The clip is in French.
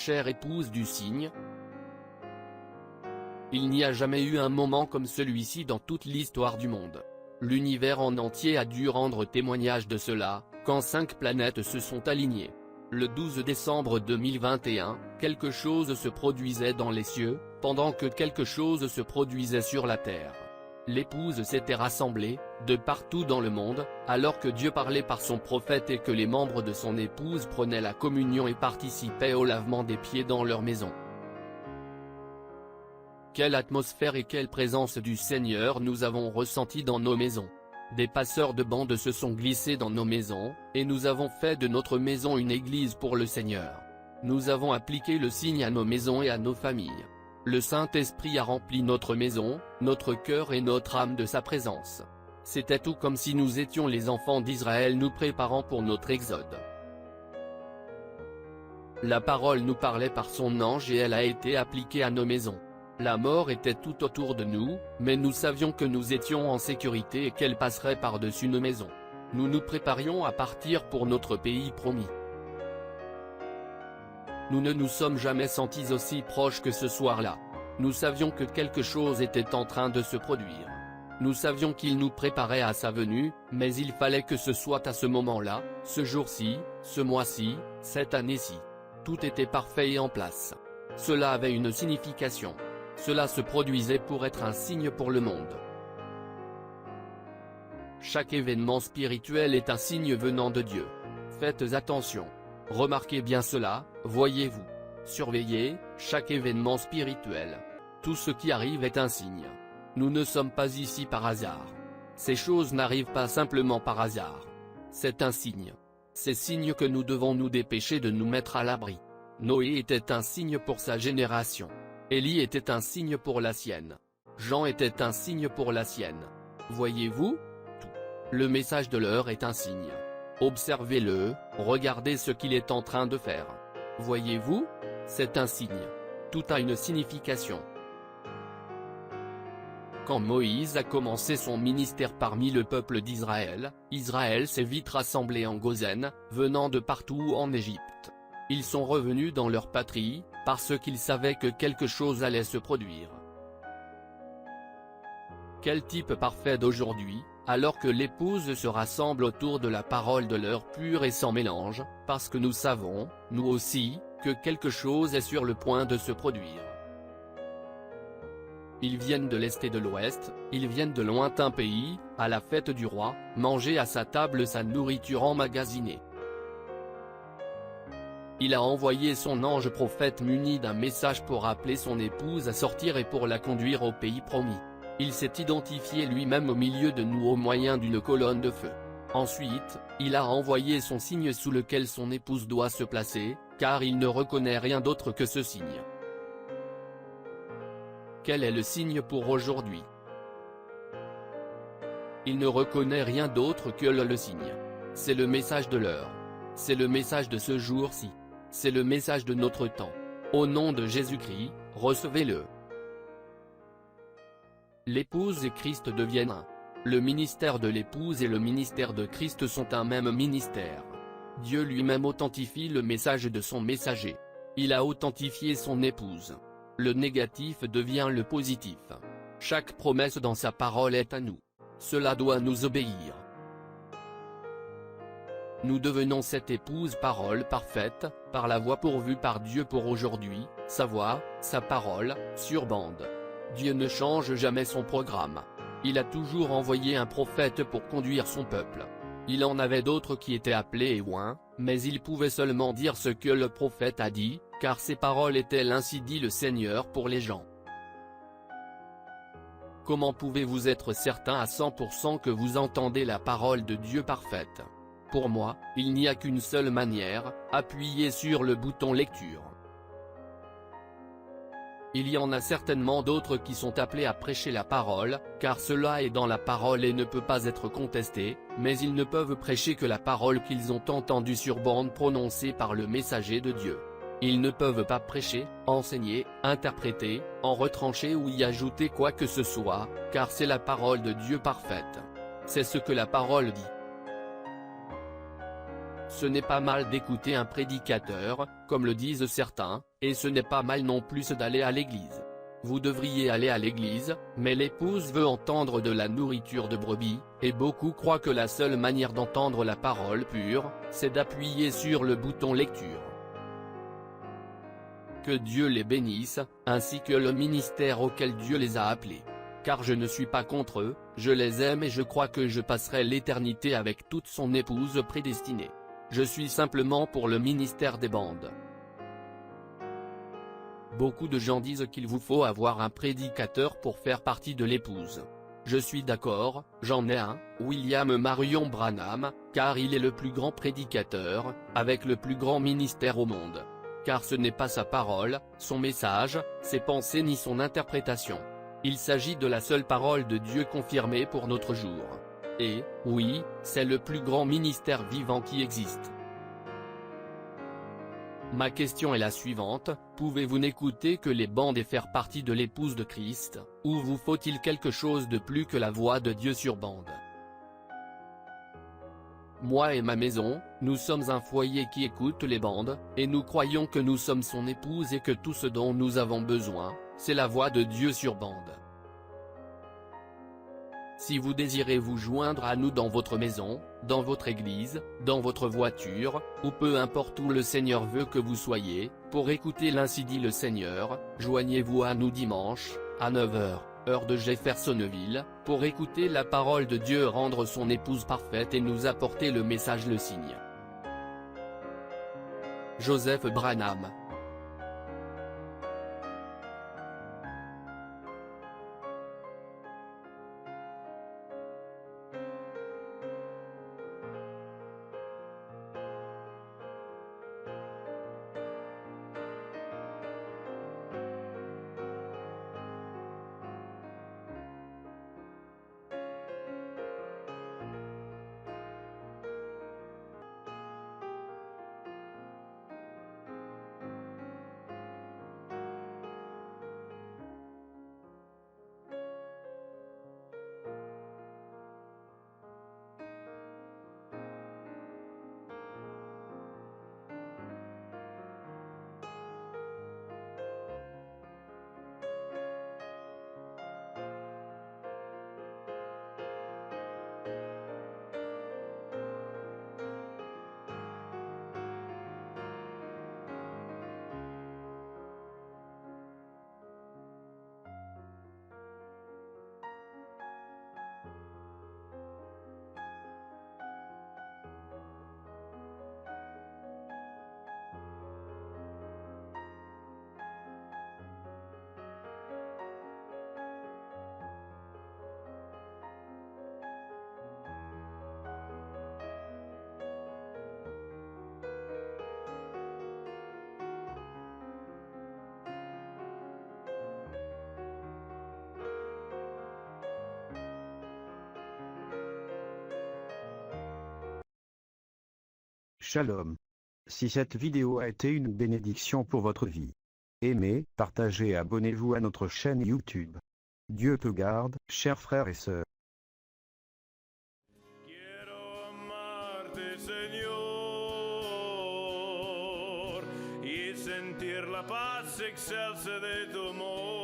chère épouse du cygne. Il n'y a jamais eu un moment comme celui-ci dans toute l'histoire du monde. L'univers en entier a dû rendre témoignage de cela, quand 5 planètes se sont alignées. Le 12 décembre 2021, quelque chose se produisait dans les cieux, pendant que quelque chose se produisait sur la terre. L'épouse s'était rassemblée, de partout dans le monde, alors que Dieu parlait par son prophète et que les membres de son épouse prenaient la communion et participaient au lavement des pieds dans leur maison. Quelle atmosphère et quelle présence du Seigneur nous avons ressenti dans nos maisons. Des passeurs de bandes se sont glissés dans nos maisons, et nous avons fait de notre maison une église pour le Seigneur. Nous avons appliqué le signe à nos maisons et à nos familles. Le Saint-Esprit a rempli notre maison, notre cœur et notre âme de sa présence. C'était tout comme si nous étions les enfants d'Israël nous préparant pour notre exode. La parole nous parlait par son ange et elle a été appliquée à nos maisons. La mort était tout autour de nous, mais nous savions que nous étions en sécurité et qu'elle passerait par-dessus nos maisons. Nous nous préparions à partir pour notre pays promis. Nous ne nous sommes jamais sentis aussi proches que ce soir-là. Nous savions que quelque chose était en train de se produire. Nous savions qu'il nous préparait à sa venue, mais il fallait que ce soit à ce moment-là, ce jour-ci, ce mois-ci, cette année-ci. Tout était parfait et en place. Cela avait une signification. Cela se produisait pour être un signe pour le monde. Chaque événement spirituel est un signe venant de Dieu. Faites attention. Remarquez bien cela, voyez-vous. Surveillez, chaque événement spirituel. Tout ce qui arrive est un signe. Nous ne sommes pas ici par hasard. Ces choses n'arrivent pas simplement par hasard. C'est un signe. C'est signe que nous devons nous dépêcher de nous mettre à l'abri. Noé était un signe pour sa génération. Élie était un signe pour la sienne. Jean était un signe pour la sienne. Voyez-vous? Tout. Le message de l'heure est un signe. Observez-le, regardez ce qu'il est en train de faire. Voyez-vous? C'est un signe. Tout a une signification. Quand Moïse a commencé son ministère parmi le peuple d'Israël, Israël s'est vite rassemblé en Goshen, venant de partout en Égypte. Ils sont revenus dans leur patrie, parce qu'ils savaient que quelque chose allait se produire. Quel type parfait d'aujourd'hui, alors que l'épouse se rassemble autour de la parole de l'heure pure et sans mélange, parce que nous savons, nous aussi, que quelque chose est sur le point de se produire. Ils viennent de l'Est et de l'Ouest, ils viennent de lointains pays, à la fête du roi, manger à sa table sa nourriture emmagasinée. Il a envoyé son ange prophète muni d'un message pour appeler son épouse à sortir et pour la conduire au pays promis. Il s'est identifié lui-même au milieu de nous au moyen d'une colonne de feu. Ensuite, il a envoyé son signe sous lequel son épouse doit se placer, car il ne reconnaît rien d'autre que ce signe. Quel est le signe pour aujourd'hui? Il ne reconnaît rien d'autre que le signe. C'est le message de l'heure. C'est le message de ce jour-ci. C'est le message de notre temps. Au nom de Jésus-Christ, recevez-le. L'épouse et Christ deviennent un. Le ministère de l'épouse et le ministère de Christ sont un même ministère. Dieu lui-même authentifie le message de son messager. Il a authentifié son épouse. Le négatif devient le positif. Chaque promesse dans sa parole est à nous. Cela doit nous obéir. Nous devenons cette épouse parole parfaite, par la voix pourvue par Dieu pour aujourd'hui, sa voix, sa parole, sur bande. Dieu ne change jamais son programme. Il a toujours envoyé un prophète pour conduire son peuple. Il en avait d'autres qui étaient appelés et oints, mais il pouvait seulement dire ce que le prophète a dit, car ses paroles étaient l'ainsi dit le Seigneur pour les gens. Comment pouvez-vous être certain à 100% que vous entendez la parole de Dieu parfaite? Pour moi, il n'y a qu'une seule manière, appuyez sur le bouton lecture. Il y en a certainement d'autres qui sont appelés à prêcher la parole, car cela est dans la parole et ne peut pas être contesté, mais ils ne peuvent prêcher que la parole qu'ils ont entendue sur bande prononcée par le messager de Dieu. Ils ne peuvent pas prêcher, enseigner, interpréter, en retrancher ou y ajouter quoi que ce soit, car c'est la parole de Dieu parfaite. C'est ce que la parole dit. Ce n'est pas mal d'écouter un prédicateur, comme le disent certains, Et ce n'est pas mal non plus d'aller à l'église. Vous devriez aller à l'église, mais l'épouse veut entendre de la nourriture de brebis, et beaucoup croient que la seule manière d'entendre la parole pure, c'est d'appuyer sur le bouton lecture. Que Dieu les bénisse, ainsi que le ministère auquel Dieu les a appelés. Car je ne suis pas contre eux, je les aime et je crois que je passerai l'éternité avec toute son épouse prédestinée. Je suis simplement pour le ministère des bandes. Beaucoup de gens disent qu'il vous faut avoir un prédicateur pour faire partie de l'épouse. Je suis d'accord, j'en ai un, William Marion Branham, car il est le plus grand prédicateur, avec le plus grand ministère au monde. Car ce n'est pas sa parole, son message, ses pensées ni son interprétation. Il s'agit de la seule parole de Dieu confirmée pour notre jour. Et, oui, c'est le plus grand ministère vivant qui existe. Ma question est la suivante, pouvez-vous n'écouter que les bandes et faire partie de l'épouse de Christ, ou vous faut-il quelque chose de plus que la voix de Dieu sur bande? Moi et ma maison, nous sommes un foyer qui écoute les bandes, et nous croyons que nous sommes son épouse et que tout ce dont nous avons besoin, c'est la voix de Dieu sur bande. Si vous désirez vous joindre à nous dans votre maison, dans votre église, dans votre voiture, ou peu importe où le Seigneur veut que vous soyez, pour écouter l'Ainsi dit le Seigneur, joignez-vous à nous dimanche, à 9 h, heure de Jeffersonville, pour écouter la parole de Dieu rendre son épouse parfaite et nous apporter le message le signe. Joseph Branham. Shalom. Si cette vidéo a été une bénédiction pour votre vie, aimez, partagez et abonnez-vous à notre chaîne YouTube. Dieu te garde, chers frères et sœurs. Quiero amarte, Señor, y sentir la paz excelsa de tu amor.